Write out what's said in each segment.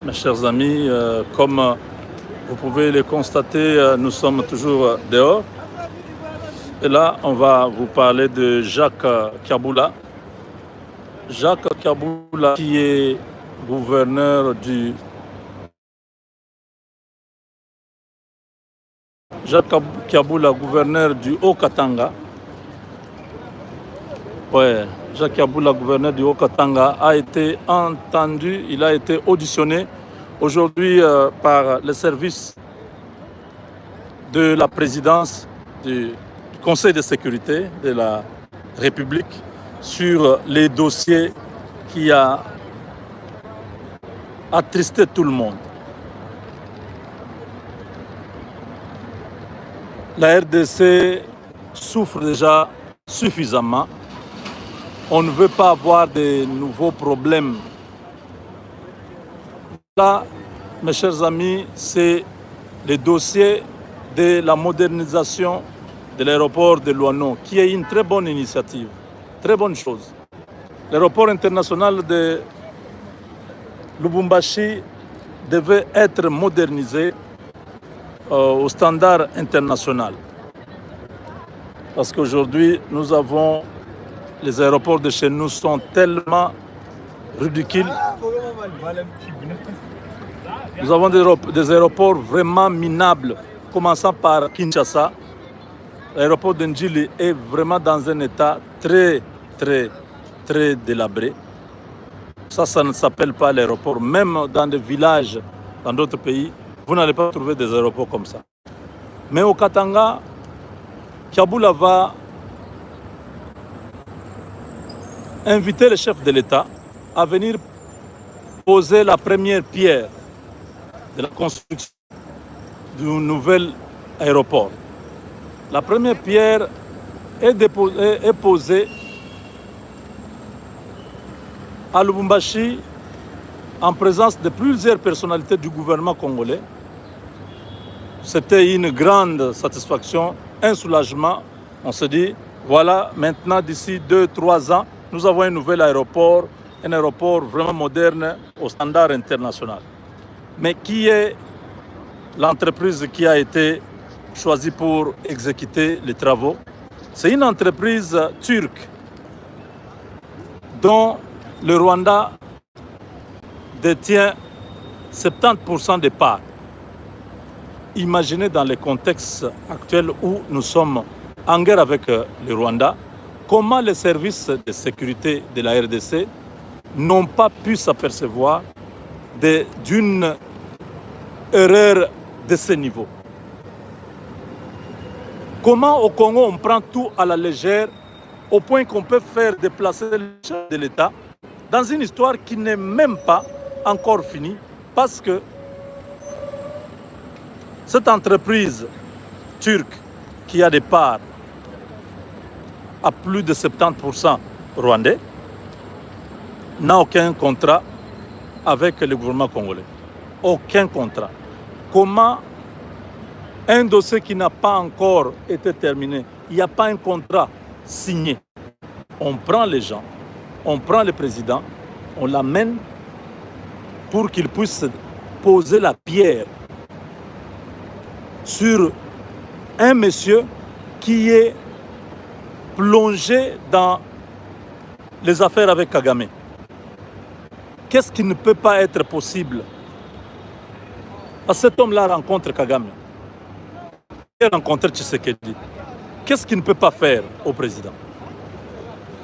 mes chers amis. Comme vous pouvez le constater, nous sommes toujours dehors. Et là, on va vous parler de Jacques Kiaboula. Jacques Kiaboula, qui est gouverneur du... Jacques Kiaboula, gouverneur du Haut-Katanga. Ouais, Jacques Kiaboula, gouverneur du Haut-Katanga, a été entendu, il a été auditionné aujourd'hui par les services de la présidence du Conseil de sécurité de la République sur les dossiers qui a attristé tout le monde. La RDC souffre déjà suffisamment. On ne veut pas avoir de nouveaux problèmes. Là, mes chers amis, c'est le dossier de la modernisation de l'aéroport de Louano, qui est une très bonne initiative, très bonne chose. L'aéroport international de Lubumbashi devait être modernisé au standard international. Parce qu'aujourd'hui, nous avons... Les aéroports de chez nous sont tellement ridicules. Nous avons des aéroports vraiment minables, commençant par Kinshasa. L'aéroport de Ndjili est vraiment dans un état très délabré. Ça ne s'appelle pas l'aéroport. Même dans des villages, dans d'autres pays, vous n'allez pas trouver des aéroports comme ça. Mais au Katanga, Kiaboula va inviter le chef de l'État à venir poser la première pierre de la construction du nouvel aéroport. La première pierre est posée à Lubumbashi en présence de plusieurs personnalités du gouvernement congolais. C'était une grande satisfaction, un soulagement. On se dit, voilà, maintenant d'ici 2-3 ans, nous avons un nouvel aéroport, un aéroport vraiment moderne au standard international. Mais qui est l'entreprise qui a été choisie pour exécuter les travaux? C'est une entreprise turque dont le Rwanda détient 70% des parts. Imaginez dans le contexte actuel où nous sommes en guerre avec le Rwanda, comment les services de sécurité de la RDC n'ont pas pu s'apercevoir d'une erreur de ce niveau. Comment au Congo on prend tout à la légère au point qu'on peut faire déplacer le chef de l'État dans une histoire qui n'est même pas encore finie parce que cette entreprise turque qui a des parts à plus de 70% rwandais, n'a aucun contrat avec le gouvernement congolais. Aucun contrat. Comment un dossier qui n'a pas encore été terminé, il n'y a pas un contrat signé. On prend les gens, on prend le président, on l'amène pour qu'il puisse poser la pierre sur un monsieur qui est plongé dans les affaires avec Kagame. Qu'est-ce qui ne peut pas être possible? Cet homme-là rencontre Kagame. Il rencontre Tshisekedi. Qu'est-ce qu'il ne peut pas faire au président?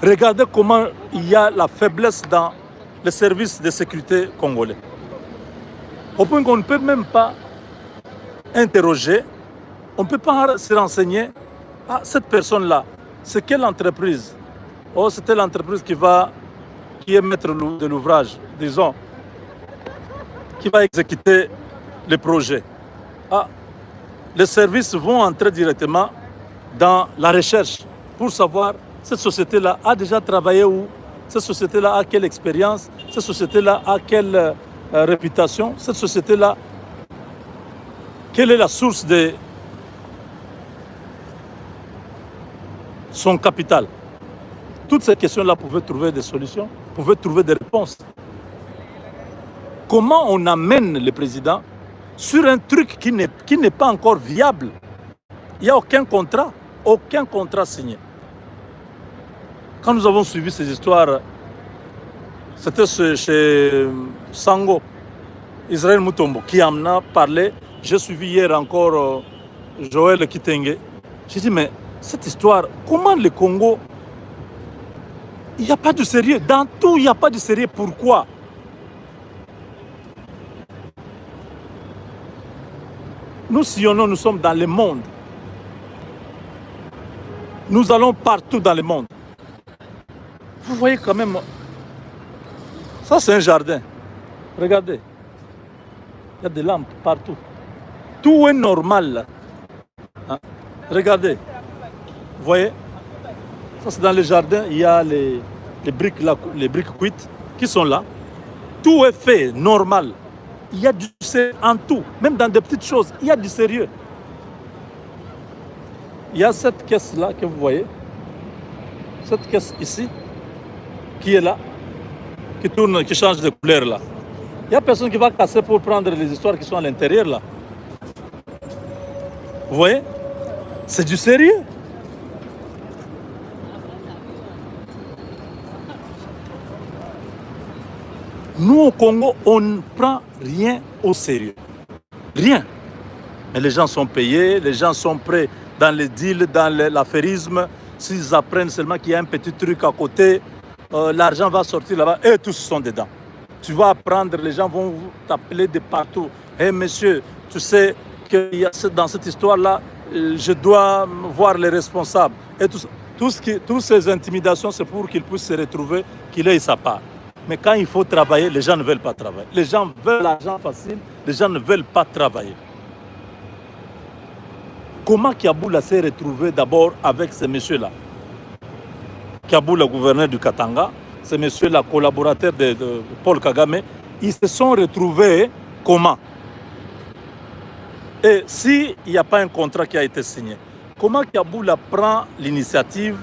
Regardez comment il y a la faiblesse dans les services de sécurité congolais. Au point qu'on ne peut même pas interroger, on ne peut pas se renseigner. Ah, cette personne-là, c'est quelle entreprise? Oh, c'était l'entreprise qui est maître de l'ouvrage, disons, qui va exécuter les projets. Ah, les services vont entrer directement dans la recherche pour savoir cette société-là a déjà travaillé où, cette société-là a quelle expérience, cette société-là a quelle réputation, cette société-là, quelle est la source de son capital. Toutes ces questions-là pouvaient trouver des solutions, pouvaient trouver des réponses. comment on amène le président sur un truc qui n'est pas encore viable. Il n'y a aucun contrat signé. Quand nous avons suivi ces histoires, c'était chez Sango, Israël Mutombo, qui en a parlé. J'ai suivi hier encore Joël Kitenge. J'ai dit, mais cette histoire, comment le Congo, il n'y a pas de sérieux. Dans tout, il n'y a pas de sérieux. Pourquoi? Nous sillonnons, nous sommes dans le monde. Nous allons partout dans le monde. Vous voyez quand même, ça c'est un jardin. Regardez, il y a des lampes partout. Tout est normal là. Hein? Regardez, vous voyez, ça c'est dans le jardin, il y a les briques là, les briques cuites qui sont là. Tout est fait normal. Il y a du sérieux en tout, même dans des petites choses, il y a du sérieux. Il y a cette caisse-là que vous voyez, cette caisse ici, qui est là, qui tourne, qui change de couleur là. Il n'y a personne qui va casser pour prendre les histoires qui sont à l'intérieur là. Vous voyez? C'est du sérieux. Nous au Congo, on ne prend rien au sérieux. Rien. Mais les gens sont payés, les gens sont prêts dans les deals, dans l'affairisme. S'ils apprennent seulement qu'il y a un petit truc à côté, l'argent va sortir là-bas et tous sont dedans. Tu vas apprendre, les gens vont t'appeler de partout. Hé monsieur, tu sais que dans cette histoire-là, je dois voir les responsables. Et toutes ces intimidations, c'est pour qu'ils puissent se retrouver, qu'il ait sa part. Mais quand il faut travailler, les gens ne veulent pas travailler. Les gens veulent l'argent facile, les gens ne veulent pas travailler. Comment Kiaboula s'est retrouvé d'abord avec ces messieurs-là? Kiaboula, gouverneur du Katanga, ces messieurs-là, collaborateurs de Paul Kagame, ils se sont retrouvés comment? Et s'il n'y a pas un contrat qui a été signé, comment Kiaboula prend l'initiative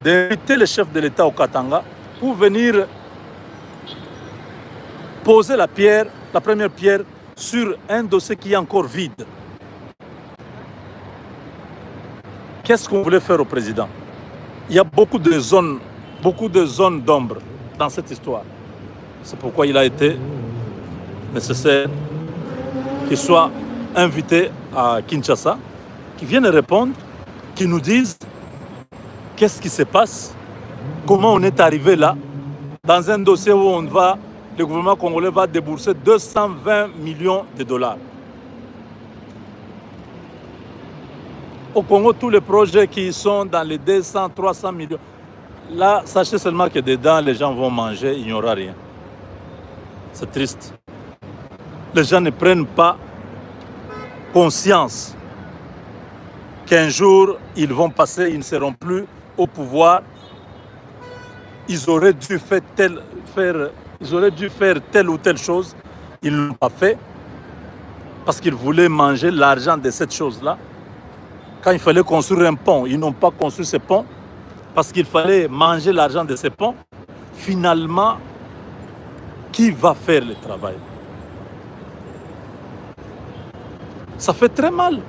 d'inviter le chef de l'État au Katanga pour venir poser la première pierre sur un dossier qui est encore vide? Qu'est-ce qu'on voulait faire au président? Il y a beaucoup de zones d'ombre dans cette histoire. C'est pourquoi il a été nécessaire qu'il soit invité à Kinshasa, qu'il vienne répondre, qu'il nous dise qu'est-ce qui se passe, comment on est arrivé là, dans un dossier où le gouvernement congolais va débourser 220 millions de dollars. Au Congo, tous les projets qui sont dans les 200, 300 millions, là, sachez seulement que dedans, les gens vont manger, il n'y aura rien. C'est triste. Les gens ne prennent pas conscience qu'un jour, ils vont passer, ils ne seront plus au pouvoir. Ils auraient dû faire telle ou telle chose. Ils ne l'ont pas fait parce qu'ils voulaient manger l'argent de cette chose-là. Quand il fallait construire un pont, ils n'ont pas construit ce pont parce qu'il fallait manger l'argent de ces ponts. Finalement, qui va faire le travail? Ça fait très mal.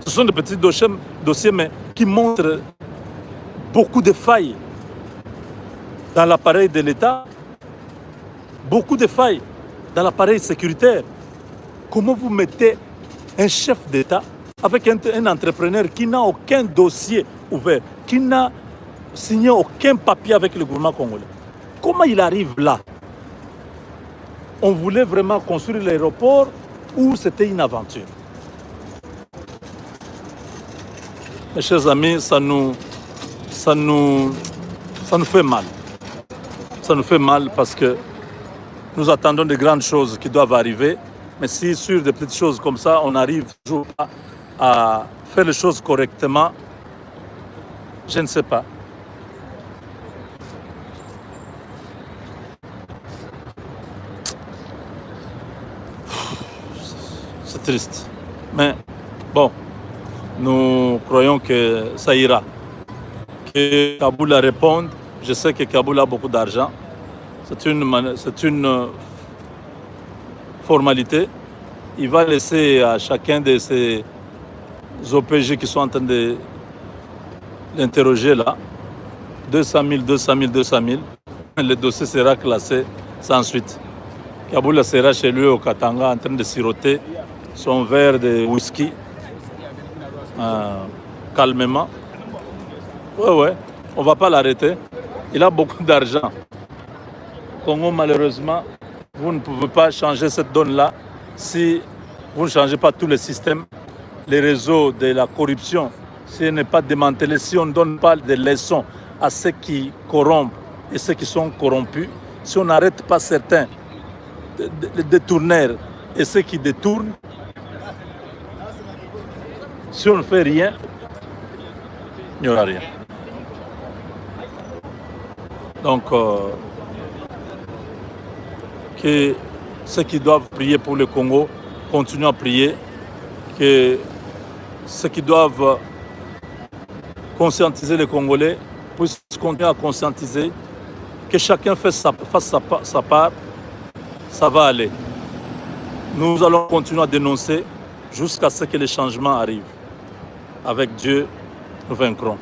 Ce sont des petits dossiers mais qui montrent beaucoup de failles dans l'appareil de l'État, beaucoup de failles dans l'appareil sécuritaire. Comment vous mettez un chef d'État avec un entrepreneur qui n'a aucun dossier ouvert, qui n'a signé aucun papier avec le gouvernement congolais? Comment il arrive là? On voulait vraiment construire l'aéroport ou c'était une aventure? Mes chers amis, ça nous fait mal. Ça nous fait mal parce que nous attendons de grandes choses qui doivent arriver. Mais si sur des petites choses comme ça, on n'arrive toujours pas à faire les choses correctement, je ne sais pas. C'est triste. Mais bon, nous croyons que ça ira. Que Kaboul réponde. Je sais que Kaboul a beaucoup d'argent. c'est une formalité. Il va laisser à chacun de ces OPG qui sont en train de l'interroger là, 200 000, 200 000, 200 000. Le dossier sera classé sans suite. Kaboula sera chez lui au Katanga en train de siroter son verre de whisky calmement. Ouais, on ne va pas l'arrêter. Il a beaucoup d'argent. Congo, malheureusement, vous ne pouvez pas changer cette donne-là si vous ne changez pas tous les systèmes, les réseaux de la corruption. Si elle n'est pas démantelé, si on ne donne pas des leçons à ceux qui corrompent et ceux qui sont corrompus, si on n'arrête pas certains détourneurs et ceux qui détournent, si on ne fait rien, il n'y aura rien. Donc, que ceux qui doivent prier pour le Congo continuent à prier, que ceux qui doivent conscientiser les Congolais puissent continuer à conscientiser, que chacun fasse sa part, ça va aller. Nous allons continuer à dénoncer jusqu'à ce que les changements arrivent. Avec Dieu, nous vaincrons.